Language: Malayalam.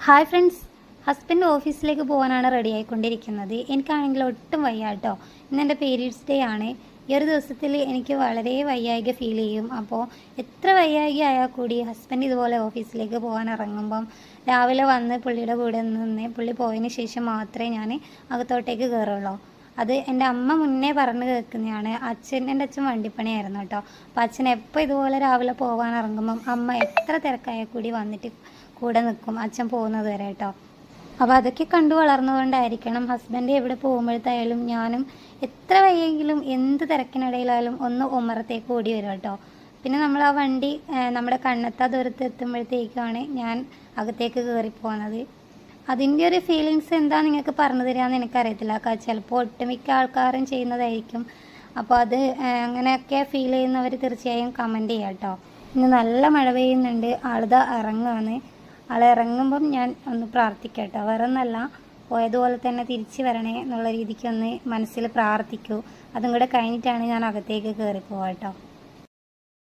ഹായ് ഫ്രണ്ട്സ്, ഹസ്ബൻഡ് ഓഫീസിലേക്ക് പോകാനാണ് റെഡി ആയിക്കൊണ്ടിരിക്കുന്നത്. എനിക്കാണെങ്കിൽ ഒട്ടും വയ്യ കേട്ടോ. ഇന്ന് എൻ്റെ പീരീഡ്സ് ഡേ ആണ്. ഈ ഒരു ദിവസത്തിൽ എനിക്ക് വളരെ വയ്യായിക ഫീൽ ചെയ്യും. അപ്പോൾ എത്ര വയ്യായിക ആയാൽ കൂടി ഹസ്ബൻഡ് ഇതുപോലെ ഓഫീസിലേക്ക് പോകാൻ ഇറങ്ങുമ്പം രാവിലെ വന്ന് പുള്ളിയുടെ കൂടെ നിന്ന് പുള്ളി പോയതിന് ശേഷം മാത്രമേ ഞാൻ അകത്തോട്ടേക്ക് കയറുള്ളൂ. അത് എൻ്റെ അമ്മ മുന്നേ പറഞ്ഞ് കേൾക്കുന്നതാണ്. എൻ്റെ അച്ഛൻ വണ്ടിപ്പണിയായിരുന്നു കേട്ടോ. അപ്പോൾ അച്ഛൻ എപ്പോൾ ഇതുപോലെ രാവിലെ പോകാൻ ഇറങ്ങുമ്പം അമ്മ എത്ര തിരക്കായാൽ കൂടി വന്നിട്ട് കൂടെ നിൽക്കും അച്ഛൻ പോകുന്നത് വരെ കേട്ടോ. അപ്പോൾ അതൊക്കെ കണ്ടു വളർന്നുകൊണ്ടായിരിക്കണം ഹസ്ബൻഡ് എവിടെ പോകുമ്പോഴത്തായാലും ഞാനും എത്ര വയ്യെങ്കിലും എന്ത് തിരക്കിനിടയിലായാലും ഒന്ന് ഉമ്മറത്തേക്ക് ഓടി വരും കേട്ടോ. പിന്നെ നമ്മൾ ആ വണ്ടി നമ്മുടെ കണ്ണെത്താ ദൂരത്ത് എത്തുമ്പോഴത്തേക്കാണ് ഞാൻ അകത്തേക്ക് കയറിപ്പോകുന്നത്. അതിൻ്റെ ഒരു ഫീലിങ്സ് എന്താ നിങ്ങൾക്ക് പറഞ്ഞു തരാമെന്ന് എനിക്കറിയത്തില്ല. ചിലപ്പോൾ ഒട്ടുമിക്ക ആൾക്കാരും ചെയ്യുന്നതായിരിക്കും. അപ്പോൾ അത് അങ്ങനെയൊക്കെ ഫീൽ ചെയ്യുന്നവർ തീർച്ചയായും കമൻറ്റ് ചെയ്യാം കേട്ടോ. ഇന്ന് നല്ല മഴ പെയ്യുന്നുണ്ട്. ആളിതാ ഇറങ്ങുകയാണ്. ആളിറങ്ങുമ്പം ഞാൻ ഒന്ന് പ്രാർത്ഥിക്കാം കേട്ടോ. വേറെ ഒന്നല്ല, പോയതുപോലെ തന്നെ തിരിച്ച് വരണേ എന്നുള്ള രീതിക്ക് ഒന്ന് മനസ്സിൽ പ്രാർത്ഥിക്കൂ. അതും കൂടെ കഴിഞ്ഞിട്ടാണ് ഞാൻ അകത്തേക്ക് കയറിപ്പോവാം കേട്ടോ.